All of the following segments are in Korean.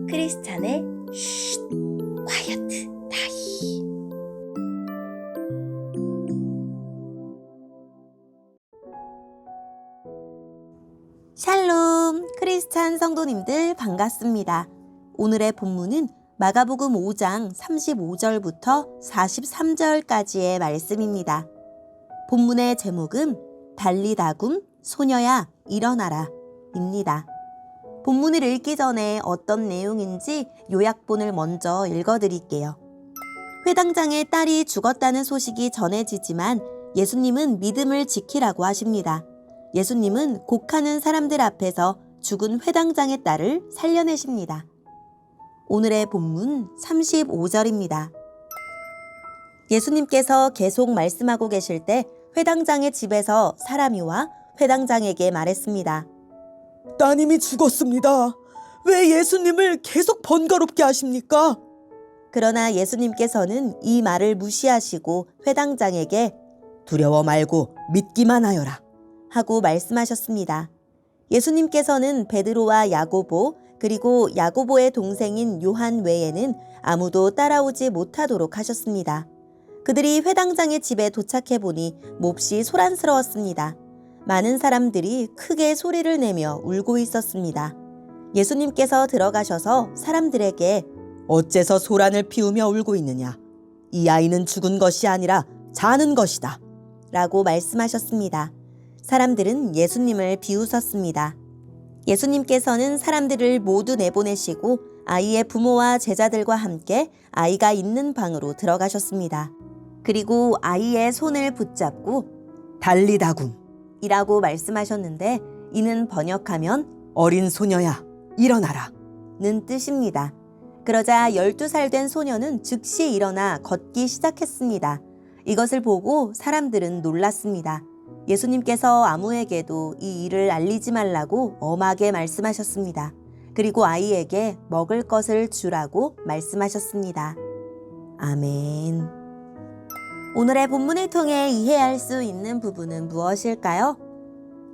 크리스찬의 쉿, 콰이어트 타임. 샬롬, 크리스찬 성도님들 반갑습니다. 오늘의 본문은 마가복음 5장 35절부터 43절까지의 말씀입니다. 본문의 제목은 달리다굼 소녀야 일어나라 입니다. 본문을 읽기 전에 어떤 내용인지 요약본을 먼저 읽어드릴게요. 회당장의 딸이 죽었다는 소식이 전해지지만 예수님은 믿음을 지키라고 하십니다. 예수님은 곡하는 사람들 앞에서 죽은 회당장의 딸을 살려내십니다. 오늘의 본문 35절입니다. 예수님께서 계속 말씀하고 계실 때 회당장의 집에서 사람이 와 회당장에게 말했습니다. 따님이 죽었습니다. 왜 예수님을 계속 번거롭게 하십니까? 그러나 예수님께서는 이 말을 무시하시고 회당장에게 두려워 말고 믿기만 하여라 하고 말씀하셨습니다. 예수님께서는 베드로와 야고보 그리고 야고보의 동생인 요한 외에는 아무도 따라오지 못하도록 하셨습니다. 그들이 회당장의 집에 도착해 보니 몹시 소란스러웠습니다. 많은 사람들이 크게 소리를 내며 울고 있었습니다. 예수님께서 들어가셔서 사람들에게 어째서 소란을 피우며 울고 있느냐? 이 아이는 죽은 것이 아니라 자는 것이다 라고 말씀하셨습니다. 사람들은 예수님을 비웃었습니다. 예수님께서는 사람들을 모두 내보내시고 아이의 부모와 제자들과 함께 아이가 있는 방으로 들어가셨습니다. 그리고 아이의 손을 붙잡고 달리다굼 이라고 말씀하셨는데 이는 번역하면 어린 소녀야 일어나라 는 뜻입니다. 그러자 12살 된 소녀는 즉시 일어나 걷기 시작했습니다. 이것을 보고 사람들은 놀랐습니다. 예수님께서 아무에게도 이 일을 알리지 말라고 엄하게 말씀하셨습니다. 그리고 아이에게 먹을 것을 주라고 말씀하셨습니다. 아멘. 오늘의 본문을 통해 이해할 수 있는 부분은 무엇일까요?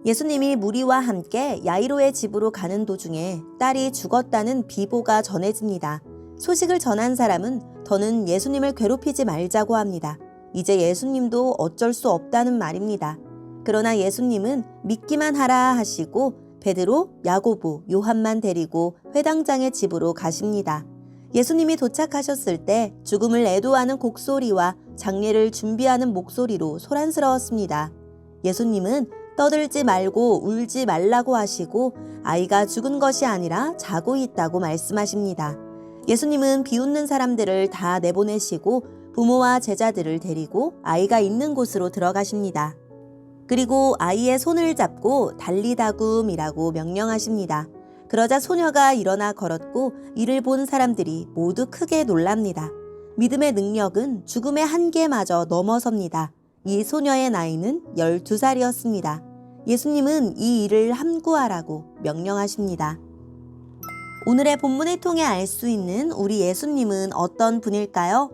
예수님이 무리와 함께 야이로의 집으로 가는 도중에 딸이 죽었다는 비보가 전해집니다. 소식을 전한 사람은 더는 예수님을 괴롭히지 말자고 합니다. 이제 예수님도 어쩔 수 없다는 말입니다. 그러나 예수님은 믿기만 하라 하시고 베드로, 야고보, 요한만 데리고 회당장의 집으로 가십니다. 예수님이 도착하셨을 때 죽음을 애도하는 곡소리와 장례를 준비하는 목소리로 소란스러웠습니다. 예수님은 떠들지 말고 울지 말라고 하시고 아이가 죽은 것이 아니라 자고 있다고 말씀하십니다. 예수님은 비웃는 사람들을 다 내보내시고 부모와 제자들을 데리고 아이가 있는 곳으로 들어가십니다. 그리고 아이의 손을 잡고 달리다굼이라고 명령하십니다. 그러자 소녀가 일어나 걸었고 이를 본 사람들이 모두 크게 놀랍니다. 믿음의 능력은 죽음의 한계마저 넘어섭니다. 이 소녀의 나이는 12살이었습니다. 예수님은 이 일을 함구하라고 명령하십니다. 오늘의 본문을 통해 알 수 있는 우리 예수님은 어떤 분일까요?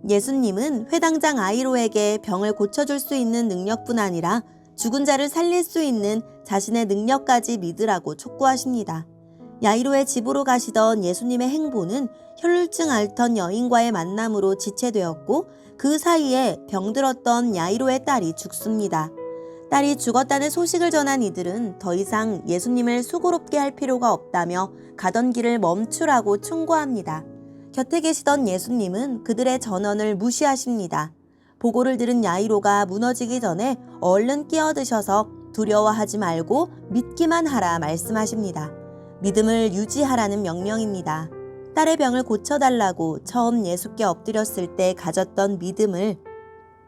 예수님은 회당장 아이로에게 병을 고쳐줄 수 있는 능력뿐 아니라 죽은 자를 살릴 수 있는 자신의 능력까지 믿으라고 촉구하십니다. 야이로의 집으로 가시던 예수님의 행보는 혈루증 앓던 여인과의 만남으로 지체되었고 그 사이에 병들었던 야이로의 딸이 죽습니다. 딸이 죽었다는 소식을 전한 이들은 더 이상 예수님을 수고롭게 할 필요가 없다며 가던 길을 멈추라고 충고합니다. 곁에 계시던 예수님은 그들의 전언을 무시하십니다. 보고를 들은 야이로가 무너지기 전에 얼른 끼어드셔서 두려워하지 말고 믿기만 하라 말씀하십니다. 믿음을 유지하라는 명령입니다. 딸의 병을 고쳐달라고 처음 예수께 엎드렸을 때 가졌던 믿음을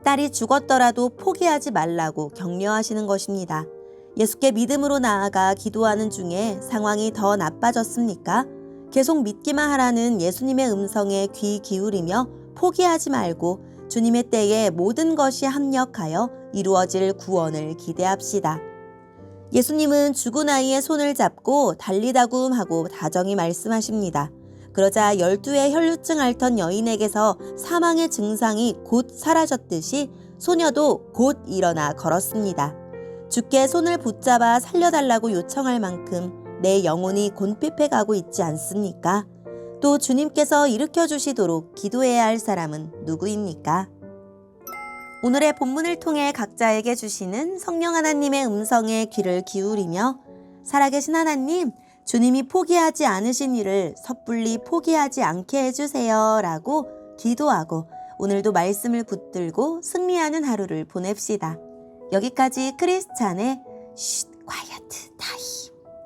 딸이 죽었더라도 포기하지 말라고 격려하시는 것입니다. 예수께 믿음으로 나아가 기도하는 중에 상황이 더 나빠졌습니까? 계속 믿기만 하라는 예수님의 음성에 귀 기울이며 포기하지 말고 주님의 때에 모든 것이 합력하여 이루어질 구원을 기대합시다. 예수님은 죽은 아이의 손을 잡고 달리다굼 하고 다정히 말씀하십니다. 그러자 12의 혈루증 앓던 여인에게서 사망의 증상이 곧 사라졌듯이 소녀도 곧 일어나 걸었습니다. 주께 손을 붙잡아 살려달라고 요청할 만큼 내 영혼이 곤핍해 가고 있지 않습니까? 또 주님께서 일으켜 주시도록 기도해야 할 사람은 누구입니까? 오늘의 본문을 통해 각자에게 주시는 성령 하나님의 음성에 귀를 기울이며 살아계신 하나님, 주님이 포기하지 않으신 일을 섣불리 포기하지 않게 해주세요 라고 기도하고 오늘도 말씀을 붙들고 승리하는 하루를 보냅시다. 여기까지 크리스찬의 쉿 콰이어트 타임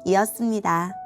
이었습니다.